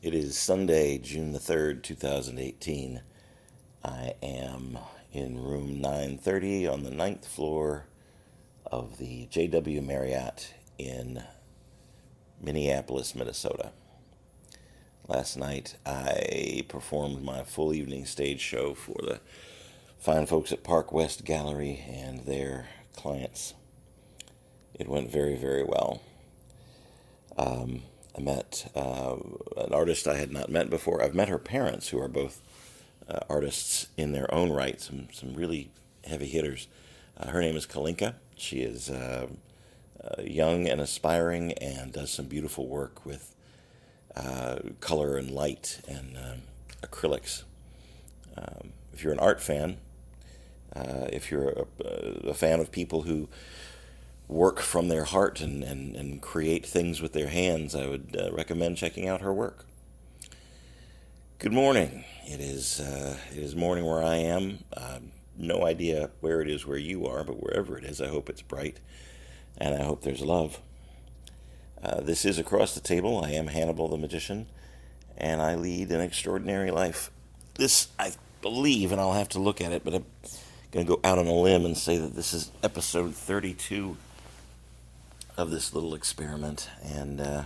It is Sunday, June the 3rd, 2018. I am in room 930 on the ninth floor of the JW Marriott in Minneapolis, Minnesota. Last night I performed my full evening stage show for the fine folks at Park West Gallery and their clients. It went very, very well. I met an artist I had not met before. I've met her parents, who are both artists in their own right, some really heavy hitters. Her name is Kalinka. She is young and aspiring and does some beautiful work with color and light and acrylics. If you're an art fan, if you're a fan of people who work from their heart and create things with their hands, I would recommend checking out her work. Good morning. It is morning where I am. No idea where it is where you are, but wherever it is, I hope it's bright, and I hope there's love. This is Across the Table. I am Hannibal the Magician, and I lead an extraordinary life. This, I believe, and I'll have to look at it, but I'm going to go out on a limb and say that this is episode 32 of this little experiment, and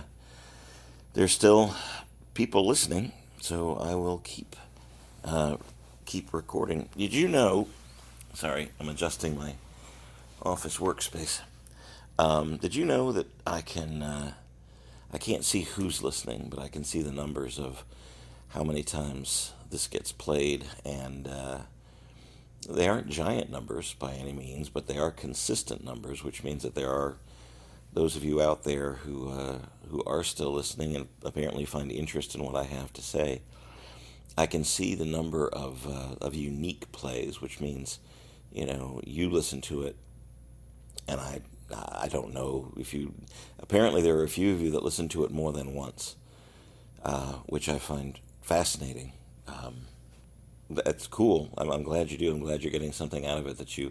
there's still people listening, so I will keep recording. Did you know? Sorry, I'm adjusting my office workspace. Did you know that I can't see who's listening, but I can see the numbers of how many times this gets played, and they aren't giant numbers by any means, but they are consistent numbers, which means that there are those of you out there who are still listening and apparently find interest in what I have to say. I can see the number of unique plays, which means, you listen to it, and I don't know if you. Apparently, there are a few of you that listen to it more than once, which I find fascinating. That's cool. I'm glad you do. I'm glad you're getting something out of it that you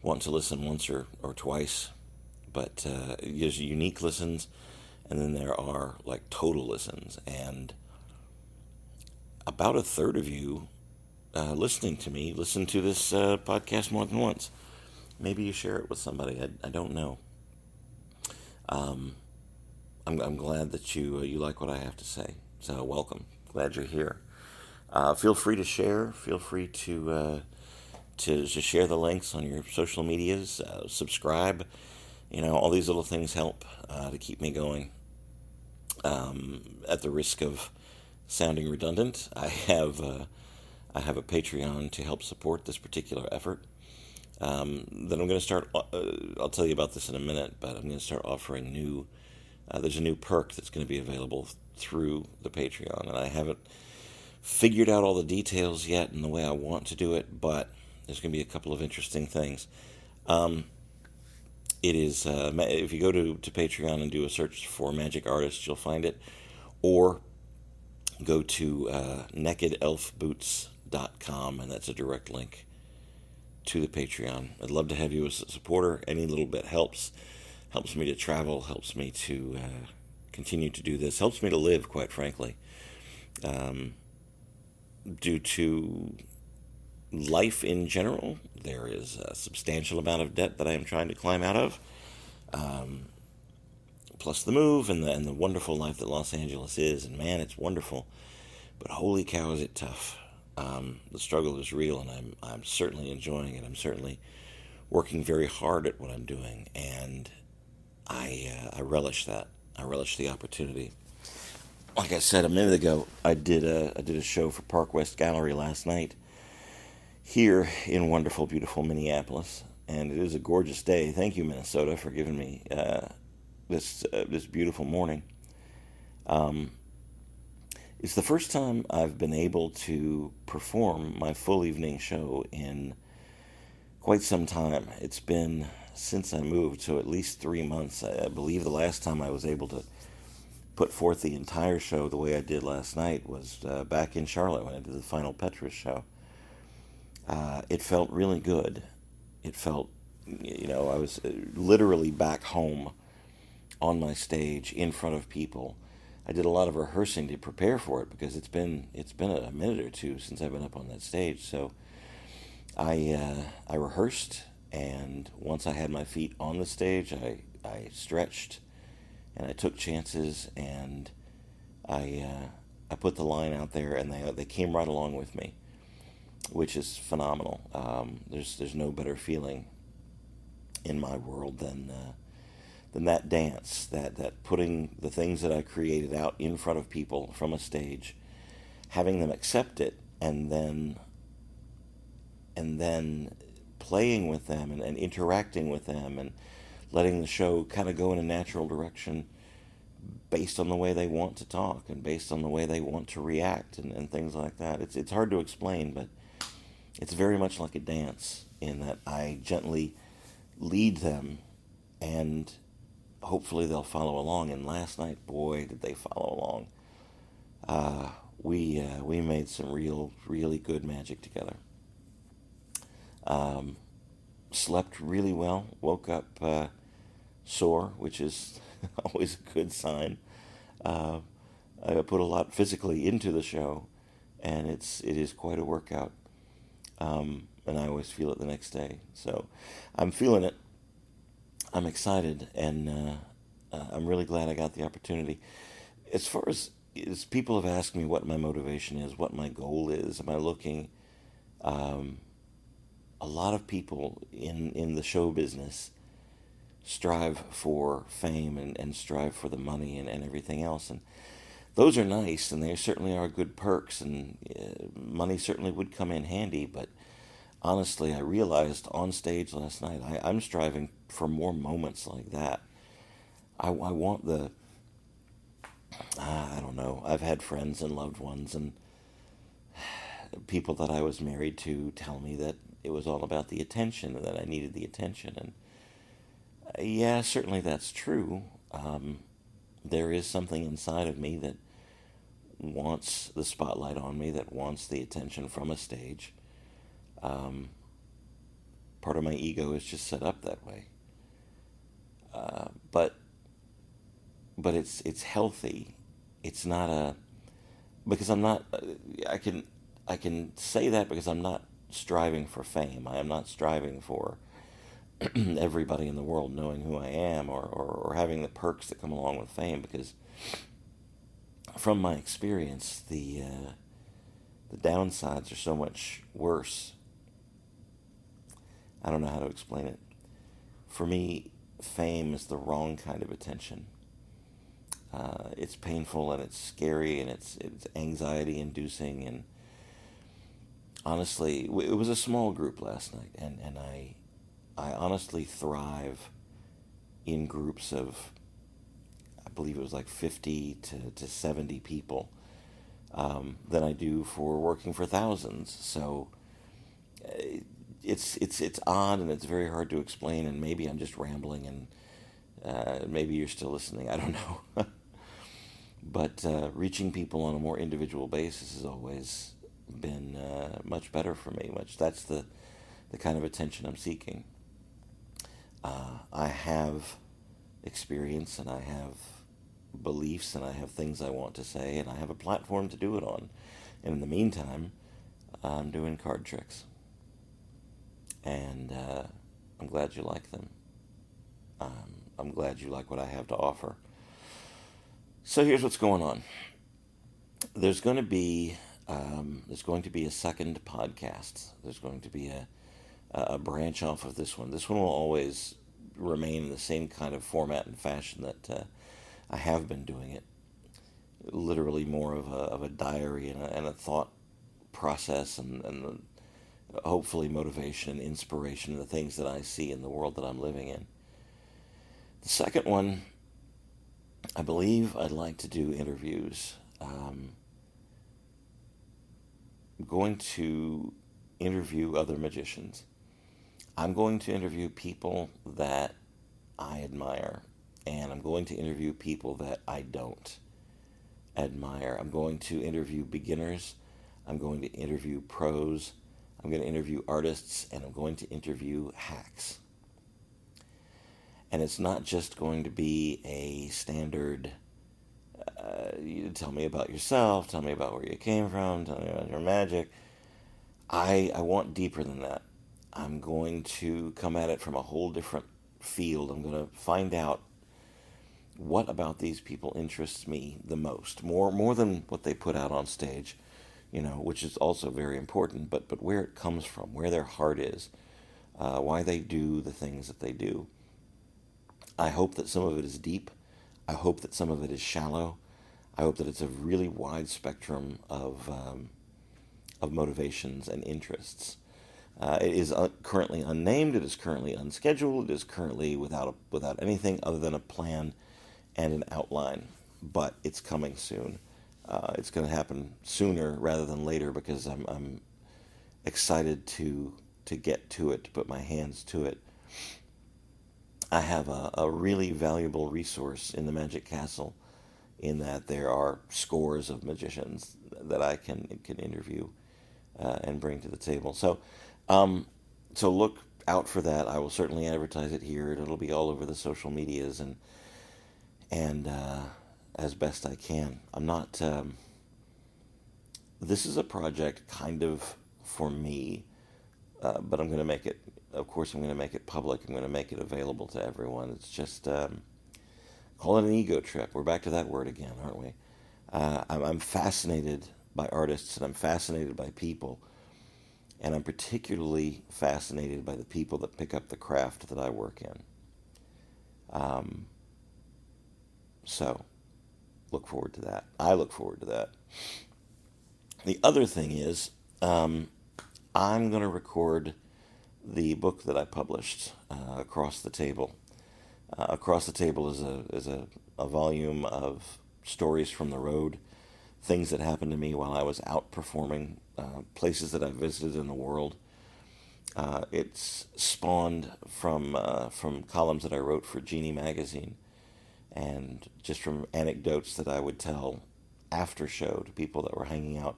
want to listen once or twice. But there's unique listens, and then there are like total listens, and about a third of you listening to me listen to this podcast more than once. Maybe you share it with somebody. I don't know. I'm glad that you like what I have to say. So welcome. Glad you're here. Feel free to share. Feel free to share the links on your social medias. Subscribe. All these little things help to keep me going. At the risk of sounding redundant, I have a Patreon to help support this particular effort. Then I'm going to start. I'll tell you about this in a minute, but I'm going to start offering new. There's a new perk that's going to be available through the Patreon, and I haven't figured out all the details yet and the way I want to do it, but there's going to be a couple of interesting things. It is, if you go to Patreon and do a search for Magic Artists, you'll find it. Or go to nakedelfboots.com, and that's a direct link to the Patreon. I'd love to have you as a supporter. Any little bit helps. Helps me to travel, helps me to continue to do this, helps me to live, quite frankly. Due to life in general, there is a substantial amount of debt that I am trying to climb out of, plus the move and the wonderful life that Los Angeles is, and man, it's wonderful, but holy cow, is it tough. The struggle is real, and I'm certainly enjoying it. I'm certainly working very hard at what I'm doing, and I relish that. I relish the opportunity. Like I said a minute ago, I did a show for Park West Gallery last night here in wonderful, beautiful Minneapolis, and it is a gorgeous day. Thank you, Minnesota, for giving me this beautiful morning. It's the first time I've been able to perform my full evening show in quite some time. It's been since I moved, so at least 3 months. I believe the last time I was able to put forth the entire show the way I did last night was back in Charlotte when I did the final Petrus show. It felt really good. It felt, I was literally back home on my stage in front of people I did a lot of rehearsing to prepare for it because it's been a minute or two since I've been up on that stage. So I rehearsed, and once I had my feet on the stage, I stretched and I took chances, and I put the line out there, and they came right along with me, which is phenomenal. There's no better feeling in my world than that dance, that putting the things that I created out in front of people from a stage, having them accept it, and then playing with them and interacting with them and letting the show kind of go in a natural direction based on the way they want to talk and based on the way they want to react and things like that. It's hard to explain, but it's very much like a dance in that I gently lead them, and hopefully they'll follow along. And last night, boy, did they follow along. We made some really good magic together. Slept really well. Woke up sore, which is always a good sign. Uh, I put a lot physically into the show, and it is quite a workout. And I always feel it the next day. So I'm feeling it. I'm excited, and I'm really glad I got the opportunity. As far as people have asked me what my motivation is, what my goal is, am I looking? Um, a lot of people in the show business strive for fame and strive for the money and everything else. And those are nice, and they certainly are good perks, and money certainly would come in handy. But honestly, I realized on stage last night, I'm striving for more moments like that. I want I don't know, I've had friends and loved ones and people that I was married to tell me that it was all about the attention and that I needed the attention. And yeah, certainly that's true. There is something inside of me that wants the spotlight on me, that wants the attention from a stage. Um, Part of my ego is just set up that way. But it's healthy. It's not a because I'm not. I can say that because I'm not striving for fame. I am not striving for everybody in the world knowing who I am, or having the perks that come along with fame. Because from my experience, the downsides are so much worse. I don't know how to explain it. For me, fame is the wrong kind of attention. It's painful and it's scary and it's anxiety inducing, and honestly, it was a small group last night, and I honestly thrive in groups of, I believe it was like 50 to 70 people, than I do for working for thousands. So uh, it's odd, and it's very hard to explain, and maybe I'm just rambling, and maybe you're still listening. I don't know. But reaching people on a more individual basis has always been much better for me. That's the kind of attention I'm seeking. I have experience, and I have beliefs, and I have things I want to say, and I have a platform to do it on. And in the meantime, I'm doing card tricks, and I'm glad you like them. I'm glad you like what I have to offer. So here's what's going on. There's going to be there's going to be a second podcast. There's going to be a branch off of this one. This one will always remain in the same kind of format and fashion that I have been doing it. Literally more of a diary and a thought process, and hopefully motivation and inspiration, and the things that I see in the world that I'm living in. The second one, I believe I'd like to do interviews. I'm going to interview other magicians. I'm going to interview people that I admire, and I'm going to interview people that I don't admire. I'm going to interview beginners. I'm going to interview pros. I'm going to interview artists, and I'm going to interview hacks. And it's not just going to be a standard You tell me about yourself, tell me about where you came from, tell me about your magic. I want deeper than that. I'm going to come at it from a whole different field. I'm going to find out what about these people interests me the most, more than what they put out on stage, which is also very important, but where it comes from, where their heart is, why they do the things that they do. I hope that some of it is deep. I hope that some of it is shallow. I hope that it's a really wide spectrum of motivations and interests. It is currently unnamed. It is currently unscheduled. It is currently without anything other than a plan and an outline. But it's coming soon. It's going to happen sooner rather than later because I'm excited to get to it, to put my hands to it. I have a really valuable resource in the Magic Castle, in that there are scores of magicians that I can interview and bring to the table. So look out for that. I will certainly advertise it here. It'll be all over the social medias and as best I can. I'm not. This is a project kind of for me, but I'm going to make it. Of course, I'm going to make it public. I'm going to make it available to everyone. It's just call it an ego trip. We're back to that word again, aren't we? I'm fascinated by artists, and I'm fascinated by people, and I'm particularly fascinated by the people that pick up the craft that I work in. So, look forward to that. I look forward to that. The other thing is, I'm going to record the book that I published, Across the Table. Across the Table is a volume of stories from the road, things that happened to me while I was out performing, places that I visited in the world. It's spawned from columns that I wrote for Genie magazine, and just from anecdotes that I would tell after show to people that were hanging out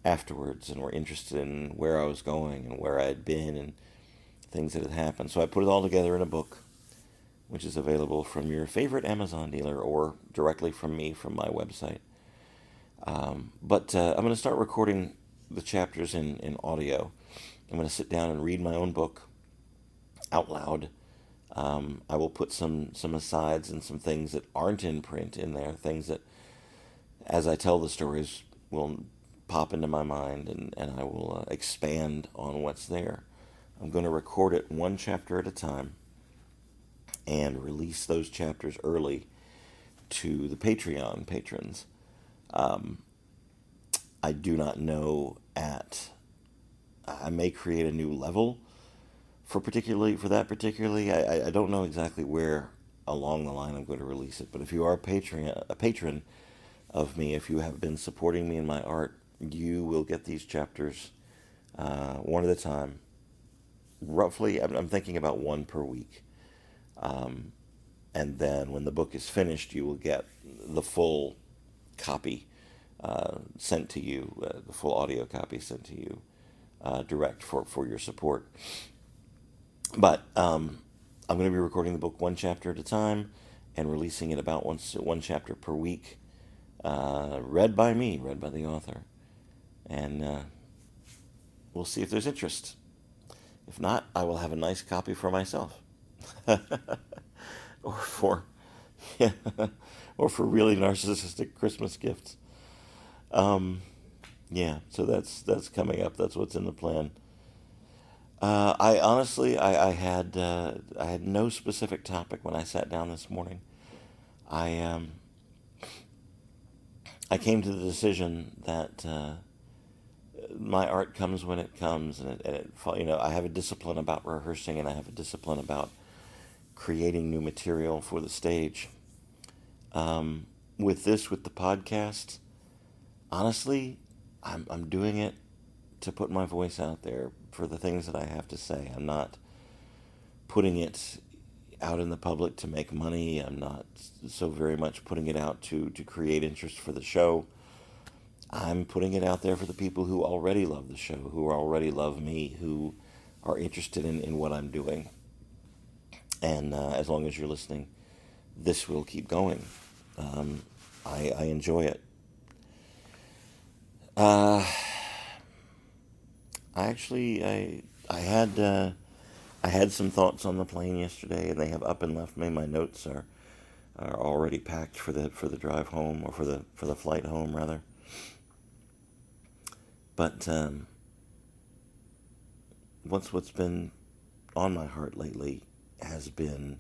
afterwards and were interested in where I was going and where I had been and things that had happened. So I put it all together in a book, which is available from your favorite Amazon dealer or directly from me from my website. But I'm going to start recording the chapters in audio. I'm going to sit down and read my own book out loud. I will put some asides and some things that aren't in print in there, things that, as I tell the stories, will pop into my mind, and I will expand on what's there. I'm going to record it one chapter at a time and release those chapters early to the Patreon patrons. I do not know I may create a new level for that particularly. I don't know exactly where along the line I'm going to release it, but if you are a patron of me, if you have been supporting me in my art, you will get these chapters one at a time. Roughly, I'm thinking about one per week. And then when the book is finished, you will get the full copy sent to you, the full audio copy sent to you direct for your support. But I'm going to be recording the book one chapter at a time and releasing it about one chapter per week, read by me, read by the author. And we'll see if there's interest. If not, I will have a nice copy for myself. or for yeah, or for really narcissistic Christmas gifts. Yeah, so that's coming up. That's what's in the plan. I honestly, I had no specific topic when I sat down this morning. I came to the decision that my art comes when it comes, and I have a discipline about rehearsing, and I have a discipline about creating new material for the stage. With the podcast, honestly, I'm doing it to put my voice out there for the things that I have to say. I'm not putting it out in the public to make money. I'm not so very much putting it out to create interest for the show. I'm putting it out there for the people who already love the show, who already love me, who are interested in what I'm doing. And as long as you're listening, this will keep going. I enjoy it. Uh, I had some thoughts on the plane yesterday, and they have up and left me. My notes are already packed for the drive home, or for the flight home rather. But what's been on my heart lately has been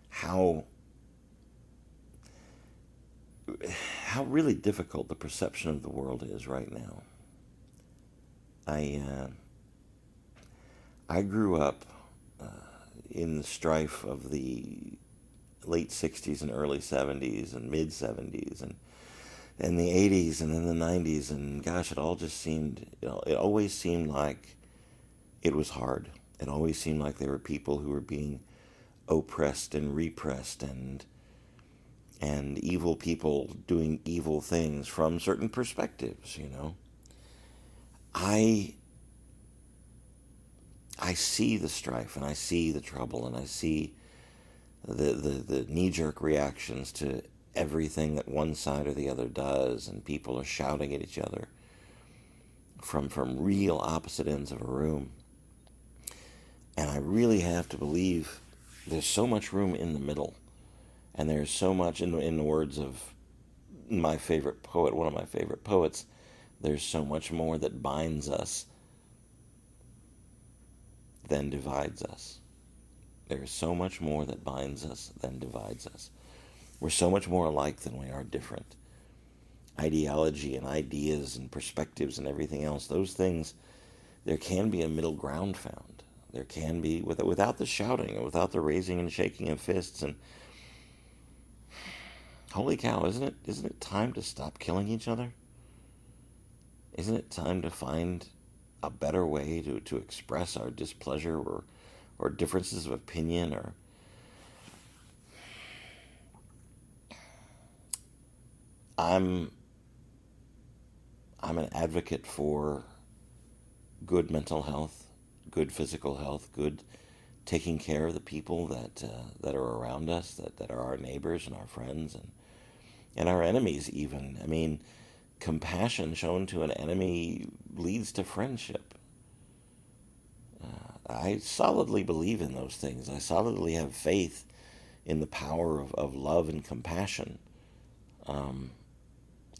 how how really difficult the perception of the world is right now. I I grew up in the strife of the late '60s and early '70s and mid '70s and the '80s and then the '90s, and gosh, it all just seemed, it always seemed like it was hard. It always seemed like there were people who were being oppressed and repressed, and evil people doing evil things from certain perspectives. I I see the strife, and I see the trouble, and I see the knee jerk reactions to everything that one side or the other does, and people are shouting at each other from real opposite ends of a room. And I really have to believe there's so much room in the middle, and there's so much, in the words of my favorite poet, one of my favorite poets, there's so much more that binds us than divides us. There is so much more that binds us than divides us. We're so much more alike than we are different. Ideology and ideas and perspectives and everything else, those things, there can be a middle ground found. There can be, without the shouting and without the raising and shaking of fists. And holy cow, isn't it time to stop killing each other? Isn't it time to find a better way to express our displeasure, or differences of opinion? Or I'm I'm an advocate for good mental health, good physical health, good taking care of the people that are around us, that are our neighbors and our friends, and our enemies even. I mean, compassion shown to an enemy leads to friendship. I solidly believe in those things. I solidly have faith in the power of love and compassion.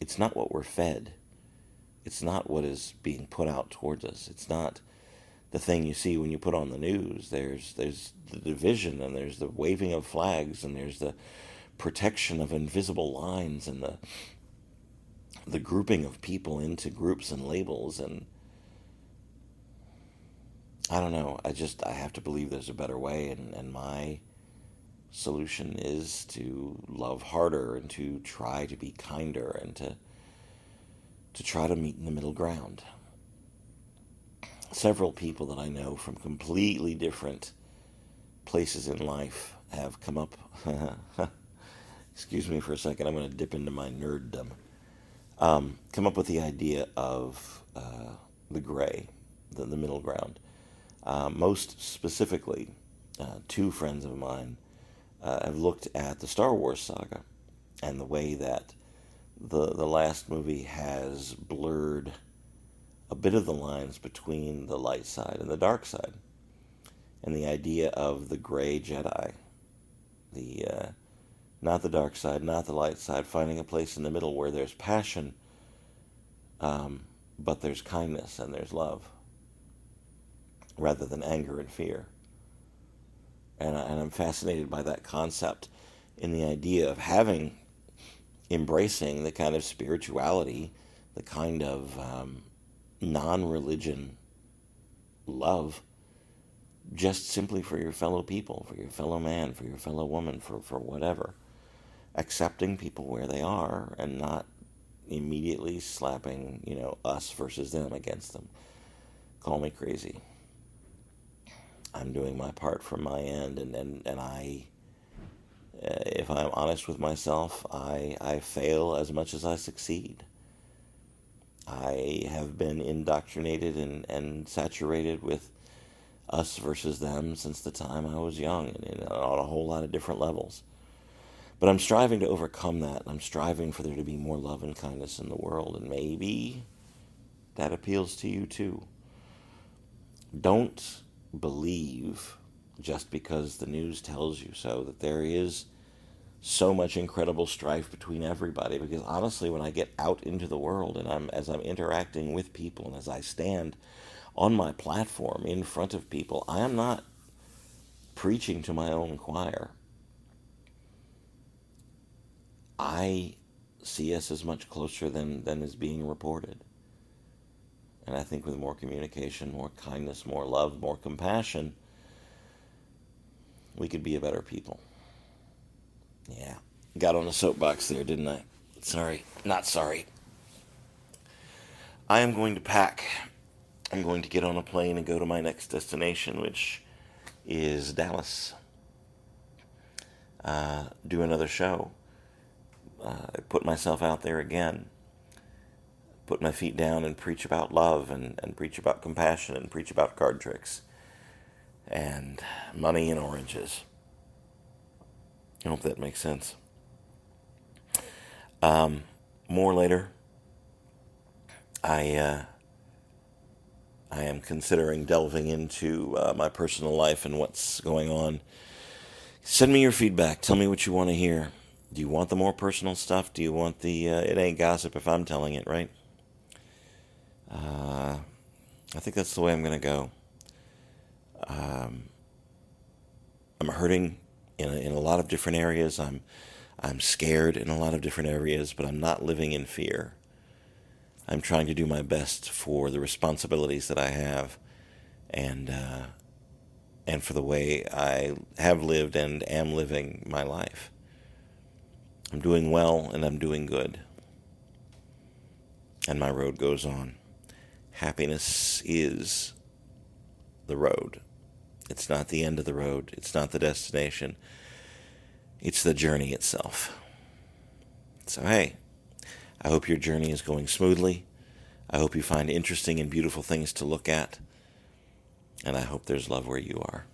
It's not what we're fed. It's not what is being put out towards us. It's not the thing you see when you put on the news. There's the division, and there's the waving of flags, and there's the protection of invisible lines, and the grouping of people into groups and labels. And I don't know. I have to believe there's a better way, and my solution is to love harder, and to try to be kinder, and to try to meet in the middle ground. Several people that I know from completely different places in life have come up. Excuse me for a second. I'm going to dip into my nerddom. Come up with the idea of the gray, the middle ground. Most specifically, two friends of mine have looked at the Star Wars saga, and the way that the last movie has blurred a bit of the lines between the light side and the dark side, and the idea of the gray Jedi, the not the dark side, not the light side, finding a place in the middle where there's passion, but there's kindness and there's love, rather than anger and fear. And I'm fascinated by that concept, in the idea of embracing the kind of spirituality, the kind of non-religion love, just simply for your fellow people, for your fellow man, for your fellow woman, for whatever. Accepting people where they are, and not immediately slapping, us versus them against them. Call me crazy. I'm doing my part from my end, and if I'm honest with myself, I fail as much as I succeed. I have been indoctrinated and saturated with us versus them since the time I was young, and on a whole lot of different levels. But I'm striving to overcome that. I'm striving for there to be more love and kindness in the world. And maybe that appeals to you too. Don't believe just because the news tells you so that there is so much incredible strife between everybody. Because honestly, when I get out into the world and as I'm interacting with people and as I stand on my platform in front of people, I am not preaching to my own choir. I see us as much closer than is being reported. And I think with more communication, more kindness, more love, more compassion, we could be a better people. Yeah. Got on a soapbox there, didn't I? Sorry. Not sorry. I am going to pack. I'm going to get on a plane and go to my next destination, which is Dallas. Do another show. Put myself out there again. Put my feet down and preach about love and preach about compassion and preach about card tricks and money and oranges. I hope that makes sense. More later. I am considering delving into my personal life and what's going on. Send me your feedback. Tell me what you want to hear. Do you want the more personal stuff? Do you want the it ain't gossip if I'm telling it, right? I think that's the way I'm going to go. I'm hurting in a lot of different areas. I'm scared in a lot of different areas, but I'm not living in fear. I'm trying to do my best for the responsibilities that I have, and for the way I have lived and am living my life. I'm doing well and I'm doing good, and my road goes on. Happiness is the road. It's not the end of the road. It's not the destination. It's the journey itself. So hey, I hope your journey is going smoothly. I hope you find interesting and beautiful things to look at. And I hope there's love where you are.